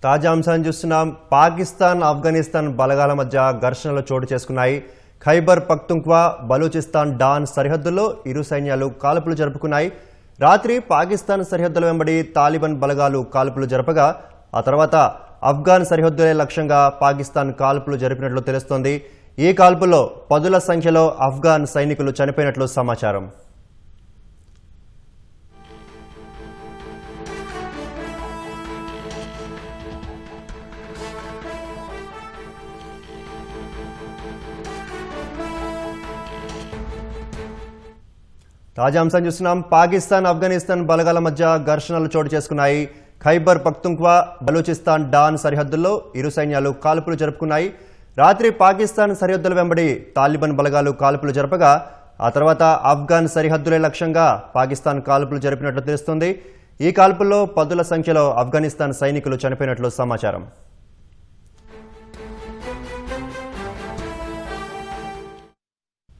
తాజా అంశాన్ని చూస్తున్నాం. పాకిస్తాన్ ఆఫ్ఘనిస్తాన్ బలగాల మధ్య ఘర్షణలు చోటు చేసుకున్నాయి. ఖైబర్ పఖ్తుంఖ్వా బలూచిస్తాన్ డాన్ సరిహద్దుల్లో ఇరు సైన్యాలు కాల్పులు జరుపుకున్నాయి. రాత్రి పాకిస్తాన్ సరిహద్దుల వెంబడి తాలిబాన్ బలగాలు కాల్పులు జరపగా ఆ తర్వాత ఆఫ్ఘాన్ సరిహద్దులే లక్ష్యంగా పాకిస్తాన్ కాల్పులు జరిపినట్లు తెలుస్తోంది. ఈ కాల్పుల్లో పదుల సంఖ్యలో ఆఫ్ఘాన్ సైనికులు చనిపోయినట్లు సమాచారం. తాజా అంశాన్ని చూస్తున్నాం. పాకిస్తాన్ ఆఫ్ఘనిస్తాన్ బలగాల మధ్య ఘర్షణలు చోటు చేసుకున్నాయి. ఖైబర్ పఖ్తుంఖ్వా బలూచిస్తాన్ డాన్ సరిహద్దుల్లో ఇరు సైన్యాలు కాల్పులు జరుపుకున్నాయి. రాత్రి పాకిస్తాన్ సరిహద్దుల వెంబడి తాలిబాన్ బలగాలు కాల్పులు జరపగా ఆ తర్వాత ఆఫ్ఘాన్ సరిహద్దులే లక్ష్యంగా పాకిస్తాన్ కాల్పులు జరిపినట్లు తెలుస్తోంది. ఈ కాల్పుల్లో పదుల సంఖ్యలో ఆఫ్ఘనిస్తాన్ సైనికులు చనిపోయినట్లు సమాచారం.